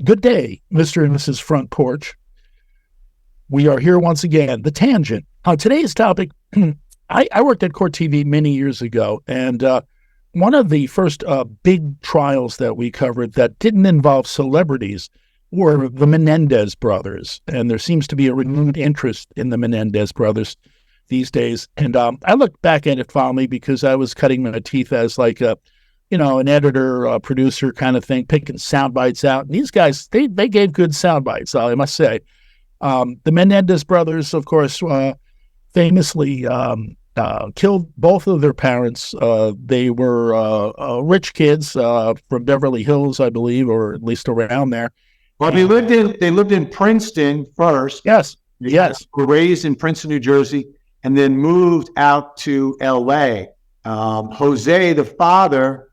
Good day, Mr. and Mrs. Front Porch. We are here once again. The Tangent. Today's topic, I worked at Court TV many years ago, and one of the first big trials that we covered that didn't involve celebrities were the Menendez brothers. And there seems to be a renewed interest in the Menendez brothers these days. And I look back at it fondly because I was cutting my teeth as like an editor, producer kind of thing, picking sound bites out. And these guys, they gave good sound bites, I must say. The Menendez brothers, of course, famously killed both of their parents. They were rich kids from Beverly Hills, I believe, or at least around there. Well, they lived in Princeton first. Yes. They were raised in Princeton, New Jersey, and then moved out to L.A. Jose, the father,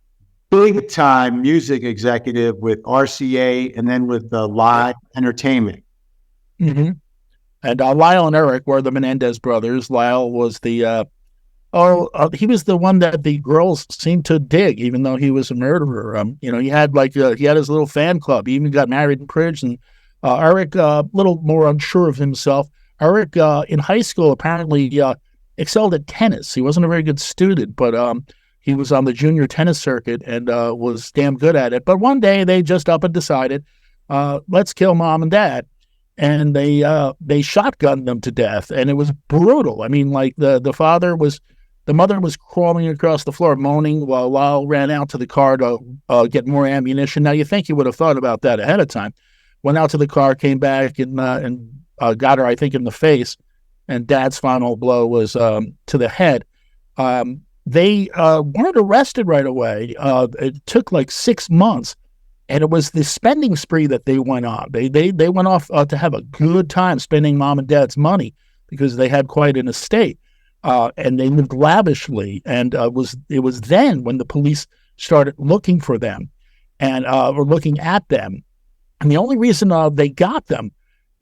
big time music executive with RCA and then with Live Entertainment. Mm-hmm. And Lyle and Eric were the Menendez brothers. Lyle was the he was the one that the girls seemed to dig, even though he was a murderer. He had he had his little fan club. He even got married in prison. Eric, a little more unsure of himself. Eric, in high school, apparently excelled at tennis. He wasn't a very good student, but he was on the junior tennis circuit and was damn good at it. But one day they just up and decided, let's kill mom and dad. And they shotgunned them to death, and it was brutal. I mean, like the mother was crawling across the floor moaning while Lyle ran out to the car to get more ammunition. Now, you think he would have thought about that ahead of time. Went out to the car, came back, and got her, I think, in the face. And Dad's final blow was to the head. They weren't arrested right away. It took like 6 months. And it was the spending spree that they went on. They went off to have a good time spending mom and dad's money because they had quite an estate. And they lived lavishly. And it was then when the police started looking for them and were looking at them. And the only reason they got them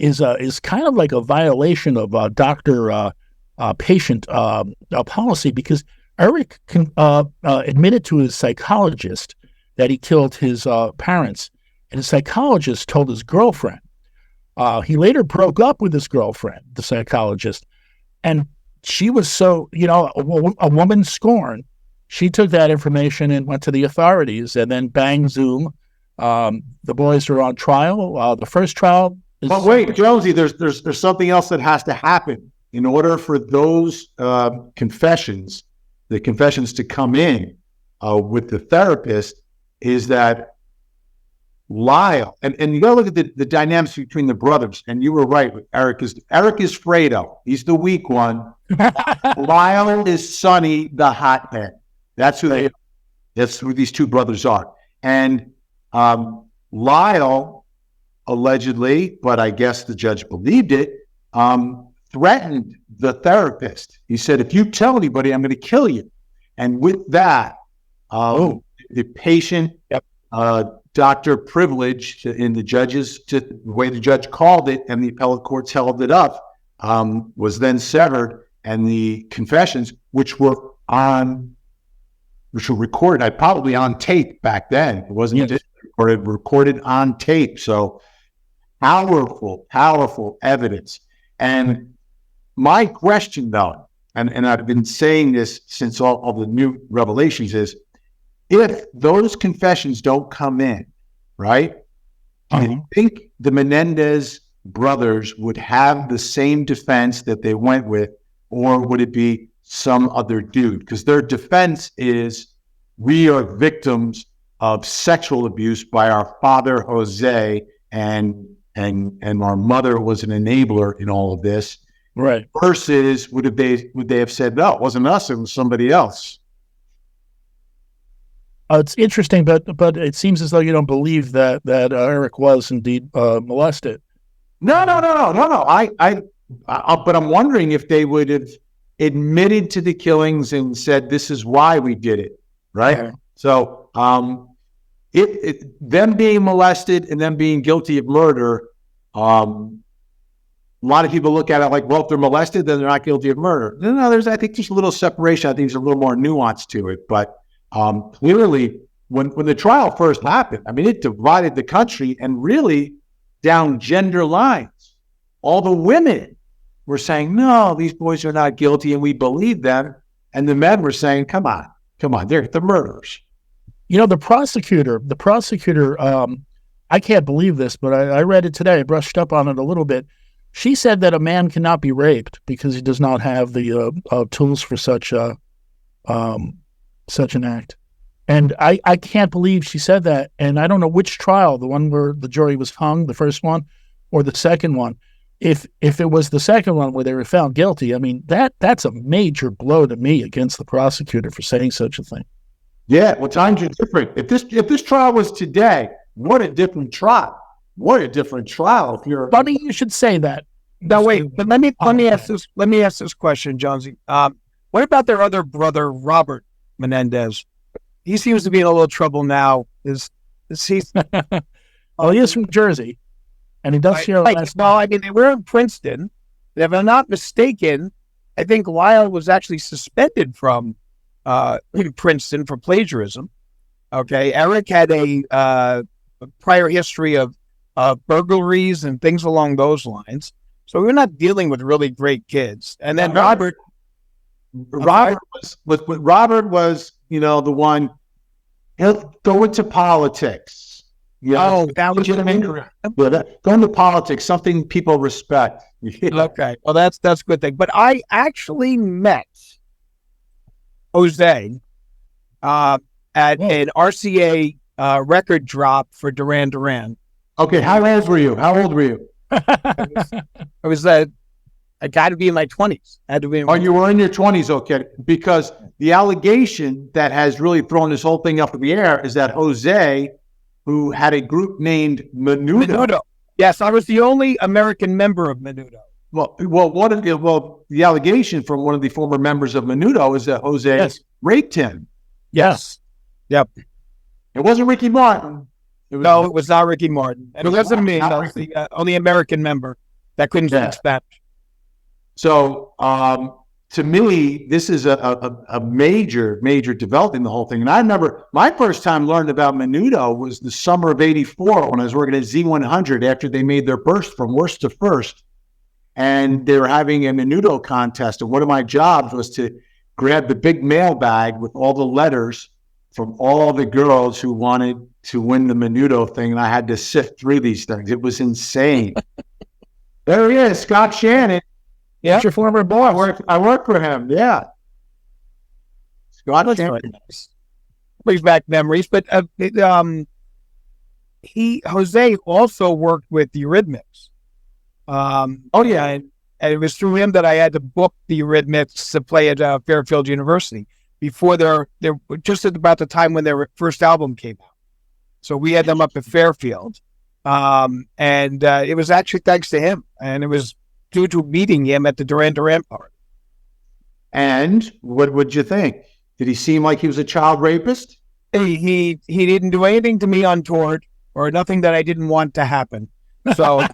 is kind of like a violation of doctor-patient policy, because Eric admitted to his psychologist that he killed his parents, and his psychologist told his girlfriend. He later broke up with his girlfriend, the psychologist, and she was so, a woman scorned. She took that information and went to the authorities, and then bang, zoom, the boys are on trial. The first trial is... But wait, Jonesy, there's something else that has to happen in order for those confessions to come in with the therapist. Is that Lyle, and you got to look at the dynamics between the brothers. And you were right. Eric is Fredo. He's the weak one. Lyle is Sonny, the hothead. That's who these two brothers are. And Lyle allegedly, but I guess the judge believed it, threatened the therapist. He said, "If you tell anybody, I'm going to kill you." And with that, the patient, doctor privilege in the way the judge called it, and the appellate courts held it up, was then severed, and the confessions, which were recorded, probably on tape back then. It wasn't recorded on tape. So powerful evidence. And my question, though, and I've been saying this since all the new revelations, is, if those confessions don't come in, right, I think the Menendez brothers would have the same defense that they went with, or would it be some other dude? Because their defense is, we are victims of sexual abuse by our father, Jose, and our mother was an enabler in all of this. Right. Versus, would they have said, no, it wasn't us, it was somebody else? It's interesting, but it seems as though you don't believe that Eric was indeed molested. No. But I'm wondering if they would have admitted to the killings and said, "This is why we did it," right? Yeah. So, them being molested and them being guilty of murder, a lot of people look at it like, well, if they're molested, then they're not guilty of murder. No, I think there's a little separation. I think there's a little more nuance to it, but clearly when the trial first happened, I mean, it divided the country and really down gender lines. All the women were saying, no, these boys are not guilty, and we believe them. And the men were saying, come on, they're the murderers. The prosecutor, I can't believe this, but I read it today. I brushed up on it a little bit. She said that a man cannot be raped because he does not have the tools for such an act. And I can't believe she said that. And I don't know which trial, the one where the jury was hung, the first one, or the second one. If it was the second one where they were found guilty, I mean, that's a major blow to me against the prosecutor for saying such a thing. Yeah, well, times are different. If this trial was today, what a different trial. What a different trial. If you're funny, you should say that. No, wait, but let me ask this question, Jonesy. What about their other brother, Robert Menendez? He seems to be in a little trouble now. Is he? Oh, he is from Jersey, and he does share. Well, I mean, they were in Princeton. If I'm not mistaken, I think Lyle was actually suspended from Princeton for plagiarism. Okay, Eric had a prior history of burglaries and things along those lines. So we're not dealing with really great kids. And then Robert was, the one. He'll go into politics. That was go into politics, something people respect. Okay, well that's a good thing. But I actually met Jose at an RCA record drop for Duran Duran. Okay, how old were you? I was I got to be in my 20s. You were in your 20s, okay? Because the allegation that has really thrown this whole thing up in the air is that Jose, who had a group named Menudo. Yes, I was the only American member of Menudo. Well, the allegation from one of the former members of Menudo is that Jose raped him. Yes. Yep. It wasn't Ricky Martin. It was not Ricky Martin. And it wasn't me. I was the only American member that couldn't speak Spanish. So, to me, this is a major development in the whole thing. And I remember my first time learning about Menudo was the summer of '84 when I was working at Z100 after they made their burst from worst to first. And they were having a Menudo contest. And one of my jobs was to grab the big mail bag with all the letters from all the girls who wanted to win the Menudo thing. And I had to sift through these things. It was insane. There he is, Scott Shannon. Yeah, your former boss. I work for him. Yeah, Scott Shannon. Brings back memories, but Jose also worked with the Eurythmics. And it was through him that I had to book the Eurythmics to play at Fairfield University before they're just at about the time when their first album came out. So we had them up at Fairfield, and it was actually thanks to him, and it was due to meeting him at the Duran Duran party. And what would you think? Did he seem like he was a child rapist? He didn't do anything to me untoward or nothing that I didn't want to happen. So,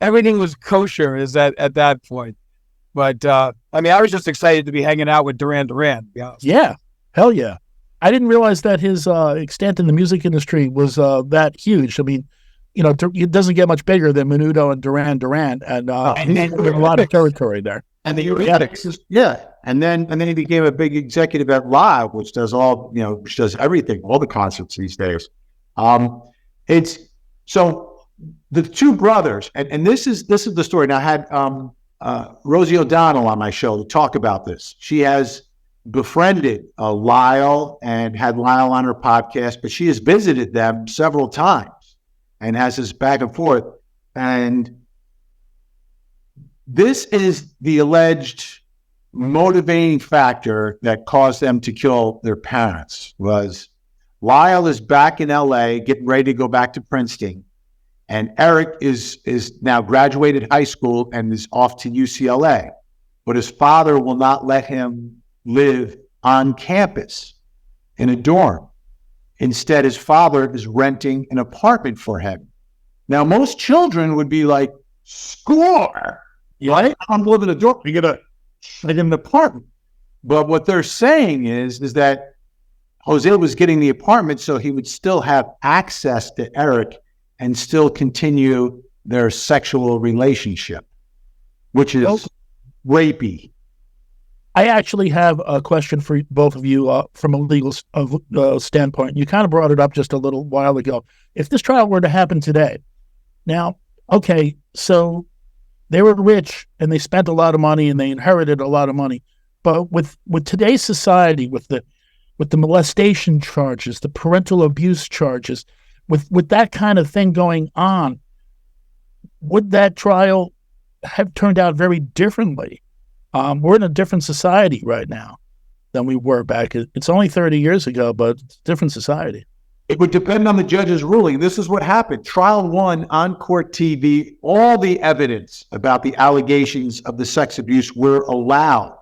everything was kosher at that point. But I was just excited to be hanging out with Duran Duran, to be honest. Yeah, hell yeah. I didn't realize that his extent in the music industry was that huge. I mean, it doesn't get much bigger than Menudo and Duran Duran, and a lot of territory there. And the Eurythmics, and then he became a big executive at Live, which does which does everything, all the concerts these days. It's so the two brothers, and this is the story. Now I had Rosie O'Donnell on my show to talk about this. She has befriended Lyle and had Lyle on her podcast, but she has visited them several times and has this back and forth. And this is the alleged motivating factor that caused them to kill their parents. Was Lyle is back in LA, getting ready to go back to Princeton. And Eric is now graduated high school and is off to UCLA. But his father will not let him live on campus in a dorm. Instead, his father is renting an apartment for him. Now, most children would be like, score, right? I'm living in a dorm. We get an apartment. But what they're saying is that Jose was getting the apartment so he would still have access to Eric and still continue their sexual relationship, which is rapey. I actually have a question for both of you from a legal standpoint. You kind of brought it up just a little while ago. If this trial were to happen today, now, okay, so they were rich and they spent a lot of money and they inherited a lot of money. But with today's society, with the molestation charges, the parental abuse charges, with that kind of thing going on, would that trial have turned out very differently? We're in a different society right now than we were back. It's only 30 years ago, but it's a different society. It would depend on the judge's ruling. This is what happened. Trial 1 on court TV, all the evidence about the allegations of the sex abuse were allowed.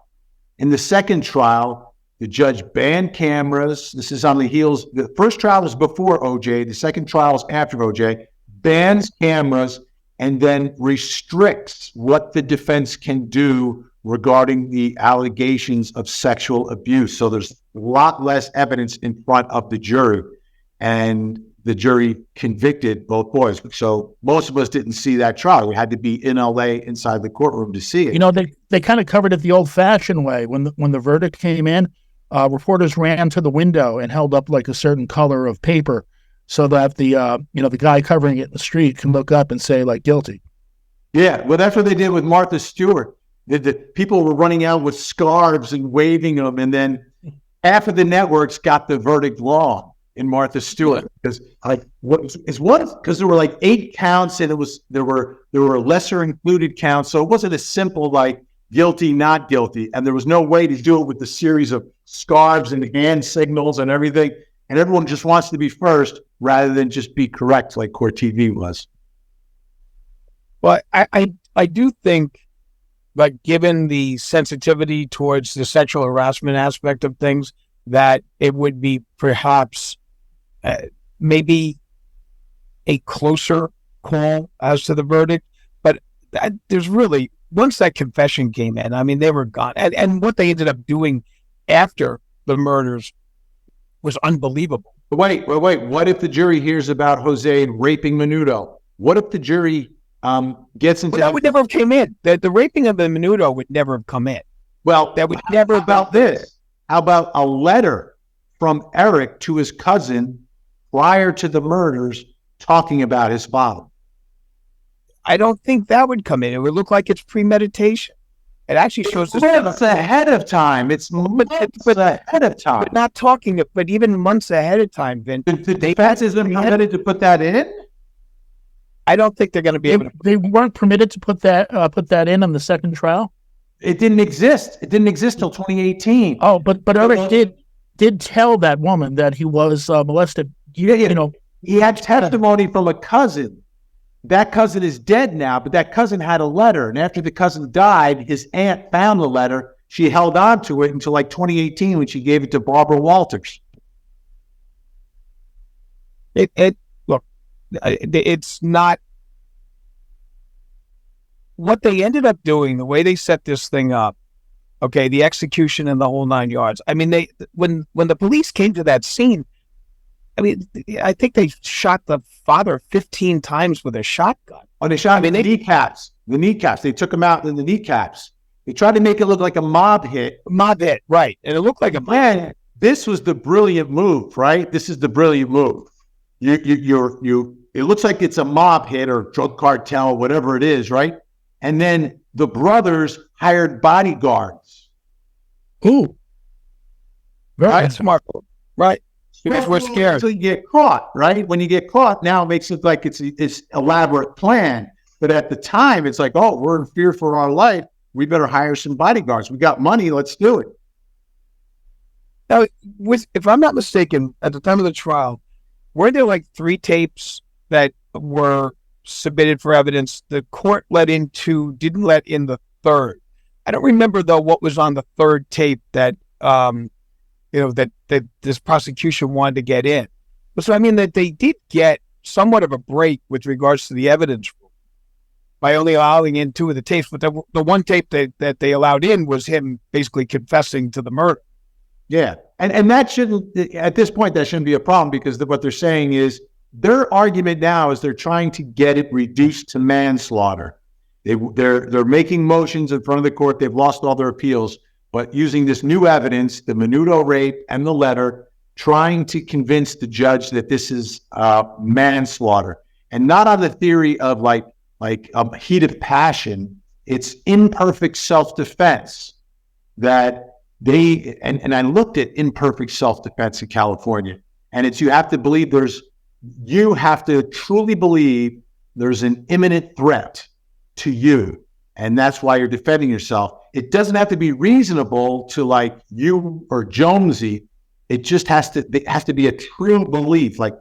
In the second trial, the judge banned cameras. This is on the heels. The first trial was before OJ. The second trial is after OJ. Bans cameras and then restricts what the defense can do regarding the allegations of sexual abuse. So there's a lot less evidence in front of the jury, and the jury convicted both boys. So most of us didn't see that trial. We had to be in LA inside the courtroom to see it. You know, they kind of covered it the old-fashioned way. When the verdict came in, reporters ran to the window and held up like a certain color of paper so that the guy covering it in the street can look up and say, like, guilty. Yeah, well, that's what they did with Martha Stewart. The people were running out with scarves and waving them, and then half of the networks got the verdict wrong in Martha Stewart because because there were like 8 counts, and there were lesser included counts, so it wasn't a simple like guilty, not guilty, and there was no way to do it with the series of scarves and hand signals and everything, and everyone just wants to be first rather than just be correct like Court TV was. Well, I do think, but given the sensitivity towards the sexual harassment aspect of things, that it would be perhaps maybe a closer call as to the verdict. But there's really, once that confession came in, I mean, they were gone. And what they ended up doing after the murders was unbelievable. But wait. What if the jury hears about Jose raping Menudo? What if the jury gets into... Well, that would never have came in. The raping of the Menudo would never have come in. Well, that would never... How about this? How about a letter from Eric to his cousin prior to the murders talking about his father? I don't think that would come in. It would look like it's premeditation. It actually shows this... It's ahead of time. It's months ahead of time. But not talking... But even months ahead of time, Vin. The defense isn't permitted to put that in? I don't think they're going to be able to. They weren't permitted to put that in on the second trial? It didn't exist. It didn't exist till 2018. Oh, but Eric did tell that woman that he was molested. Yeah. He had testimony from a cousin. That cousin is dead now, but that cousin had a letter. And after the cousin died, his aunt found the letter. She held on to it until like 2018 when she gave it to Barbara Walters. It's not what they ended up doing, the way they set this thing up. Okay, the execution and the whole 9 yards. I mean, when the police came to that scene, I mean, I think they shot the father 15 times with a shotgun. Oh, they shot the kneecaps. The kneecaps. They took him out in the kneecaps. They tried to make it look like a mob hit. Right? And it looked like a man. This was the brilliant move, right? This is the brilliant move. It looks like it's a mob hit or drug cartel, whatever it is, right? And then the brothers hired bodyguards. Ooh. Very smart. Right. Because we're scared. Until you get caught, right? When you get caught, now it makes it like it's elaborate plan. But at the time, it's like, oh, we're in fear for our life. We better hire some bodyguards. We got money. Let's do it. Now, if I'm not mistaken, at the time of the trial, were there like 3 tapes that were submitted for evidence? The court didn't let in the third. I don't remember though what was on the third tape that that this prosecution wanted to get in. So I mean that they did get somewhat of a break with regards to the evidence rule. by only allowing in 2 of the tapes. But the one tape that they allowed in was him basically confessing to the murder. Yeah. And that shouldn't, at this point, that shouldn't be a problem, because what they're saying is their argument now is they're trying to get it reduced to manslaughter. They're making motions in front of the court. They've lost all their appeals, but using this new evidence, the Menudo rape and the letter, trying to convince the judge that this is manslaughter, and not on the theory of like heat of passion. It's imperfect self-defense that they, and I looked at imperfect self-defense in California, and it's, you have to truly believe there's an imminent threat to you, and that's why you're defending yourself. It doesn't have to be reasonable to like you or Jonesey. It just has to be a true belief. Like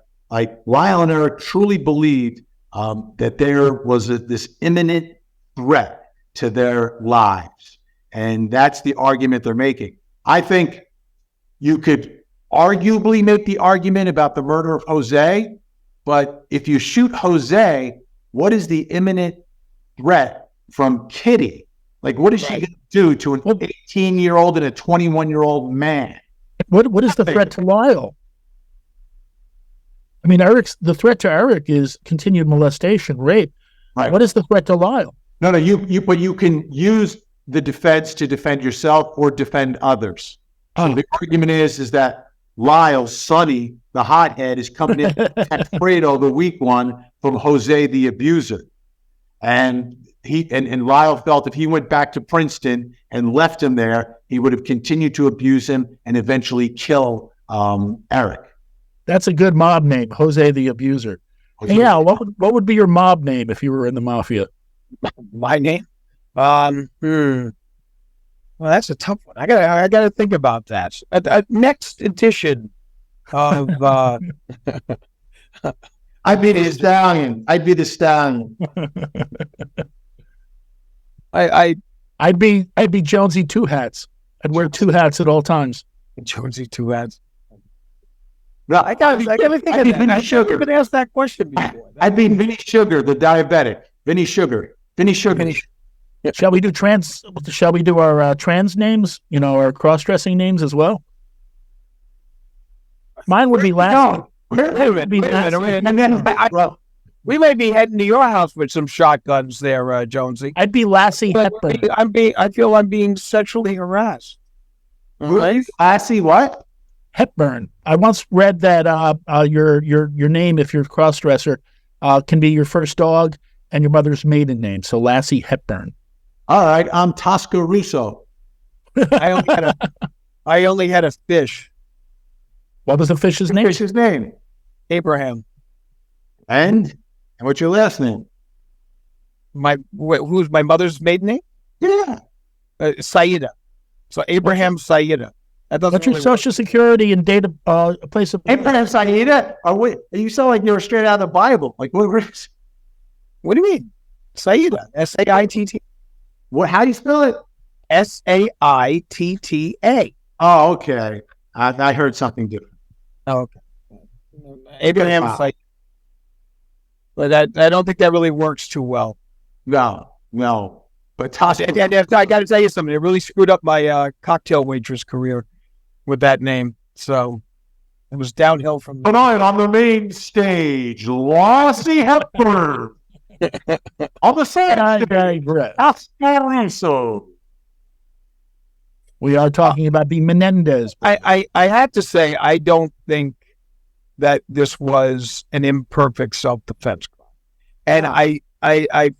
Lyle and Eric truly believed that there was this imminent threat to their lives. And that's the argument they're making. I think you could arguably make the argument about the murder of Jose, but if you shoot Jose, what is the imminent threat from Kitty? Like, what is she going to do to an 18-year-old and a 21-year-old man? What is the threat to Lyle? I mean, the threat to Eric is continued molestation, rape. Right. What is the threat to Lyle? No, but you can use the defense to defend yourself or defend others. So the argument is that Lyle, Sonny, the hothead, is coming in at Fredo, the weak one, from Jose, the abuser. And Lyle felt if he went back to Princeton and left him there, he would have continued to abuse him and eventually kill Eric. That's a good mob name, Jose the Abuser. Hey, yeah, what would be your mob name if you were in the mafia? My name? Well, that's a tough one. I gotta think about that. Next edition of I'd be the stallion. I'd be Jonesy Two Hats. I'd wear 2 hats at all times. Jonesy Two Hats. No, I gotta think of that. I've never been asked that question before. I'd be Vinnie Sugar, the diabetic. Vinnie Sugar. Shall we do our trans names? Our cross-dressing names as well? Mine would be Lassie. Wait a minute. We may be heading to your house with some shotguns there, Jonesy. I'd be Lassie Hepburn. I feel I'm being sexually harassed. Right? Lassie what? Hepburn. I once read that your name, if you're a cross-dresser, can be your first dog and your mother's maiden name. So Lassie Hepburn. All right, I'm Tosca Russo. I only had a fish. What was the fish's name? Fish's name? Abraham. And what's your last name? Who's my mother's maiden name? Yeah. Saida. So Abraham Saida. What's your social security and date of place of birth? Abraham Saida? You sound like you were straight out of the Bible. Like what do you mean? Saida. Saitta. What? How do you spell it? Saitta. Oh, okay. I heard something different. Oh, okay. Abraham Saida. But I don't think that really works too well. No. But Tosca, I got to tell you something. It really screwed up my cocktail waitress career with that name. So it was downhill from there. Tonight on the main stage, Lassie Hepburn. On the side, we are talking about the Menendez. I have to say, I don't think that this was an imperfect self-defense crime. And I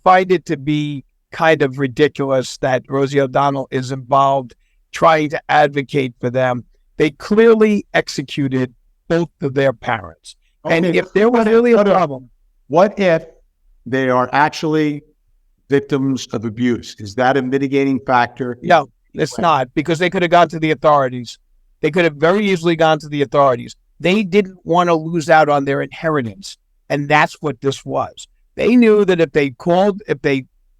find it to be kind of ridiculous that Rosie O'Donnell is involved trying to advocate for them. They clearly executed both of their parents. Okay. And if there was really a problem. What if they are actually victims of abuse? Is that a mitigating factor? No, it's not, because they could have gone to the authorities. They could have very easily gone to the authorities. They didn't want to lose out on their inheritance. And that's what this was. They knew that if they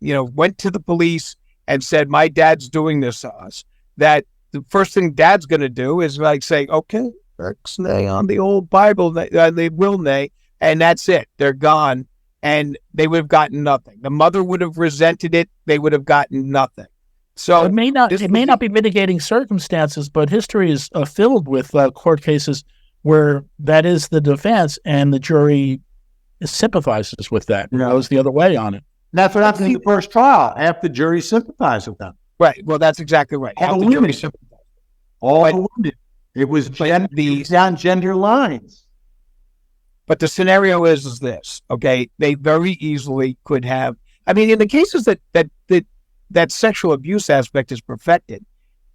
went to the police and said, my dad's doing this to us, that the first thing dad's going to do is say, okay, X-nay on the old Bible, they will nay, and that's it. They're gone. and they would have gotten nothing. The mother would have resented it. They would have gotten nothing. So it may not be mitigating circumstances, but history is filled with court cases where that is the defense and the jury sympathizes with that and goes the other way on it. And that's what happened in the first trial. Half the jury sympathized with them. Right. Well, that's exactly right. All the women sympathized. All the women. It was down gender lines. But the scenario is this, okay? They very easily could have. I mean, in the cases that sexual abuse aspect is perfected,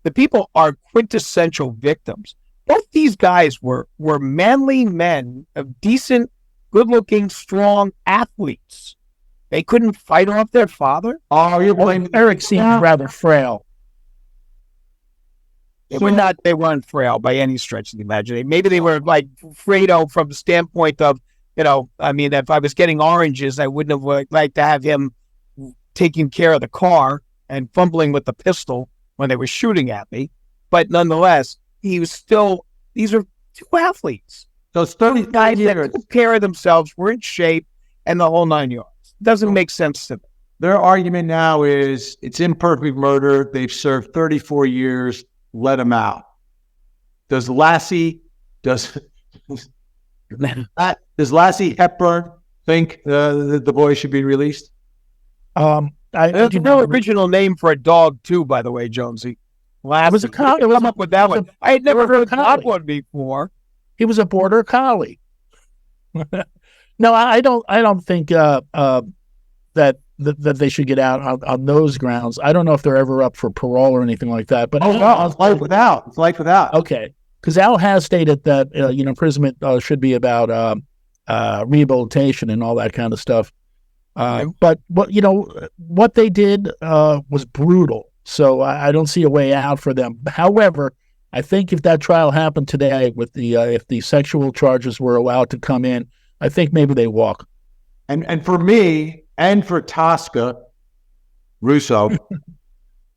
the people are quintessential victims. Both these guys were manly men of decent, good-looking, strong athletes. They couldn't fight off their father. Oh, you're blaming Eric seems rather frail. They weren't frail by any stretch of the imagination. Maybe they were like Fredo from the standpoint of, I mean, if I was getting oranges, I wouldn't have liked to have him taking care of the car and fumbling with the pistol when they were shooting at me. But nonetheless, these are two athletes. Those 30 guys that took care of themselves, were in shape, and the whole 9 yards. Doesn't make sense to me. Their argument now is it's imperfect murder. They've served 34 years. Let them out. Does Lassie Hepburn think the boy should be released? There's no original name for a dog, too, by the way, Jonesy. It was a collie. Come up with that one. I had never heard that one before. He was a border collie. No, I don't think that they should get out on those grounds. I don't know if they're ever up for parole or anything like that. But it's life without. It's life without. Okay, because Al has stated that imprisonment should be about rehabilitation and all that kind of stuff. But what they did was brutal. So I don't see a way out for them. However, I think if that trial happened today, with if the sexual charges were allowed to come in, I think maybe they walk. And for me and for Tosca Russo,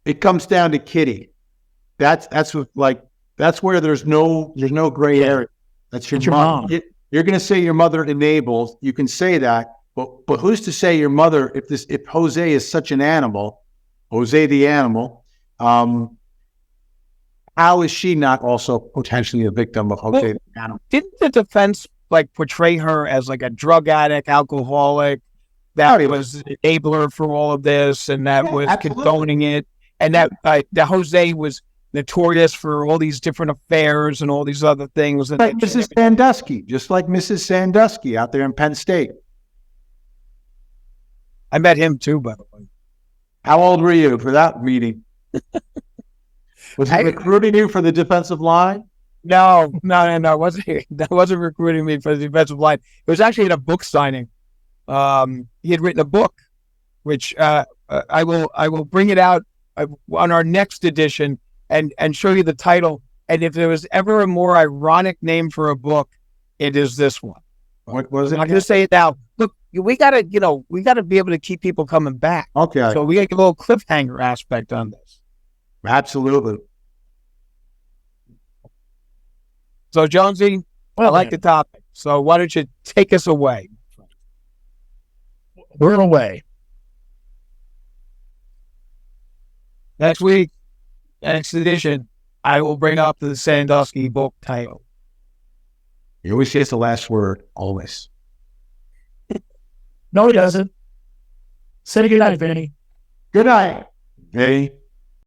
it comes down to Kitty. That's where there's no gray area. That's your mom. You're going to say your mother enables. You can say that, but who's to say your mother? If Jose is such an animal, Jose the animal, how is she not also potentially a victim of Jose the animal? Didn't the defense portray her as like a drug addict, alcoholic, that was an enabler for all of this, and that was condoning it, and that Jose was notorious for all these different affairs and all these other things. Like Mrs. Sandusky, just like Mrs. Sandusky out there in Penn State. I met him too, by the way. How old were you for that meeting? Was he recruiting you for the defensive line? No. That wasn't recruiting me for the defensive line. It was actually at a book signing. He had written a book, which I will bring it out on our next edition and show you the title. And if there was ever a more ironic name for a book, it is this one. What was it? I'm not going to say it now. Look, we gotta be able to keep people coming back. Okay. So we got a little cliffhanger aspect on this. Absolutely. So, Jonesy, I like the topic. So why don't you take us away? We're away. Next week, next edition, I will bring up the Sandusky book title. He always gets the last word, always. No, he doesn't. Say good night, Vinnie. Good night, Vinnie.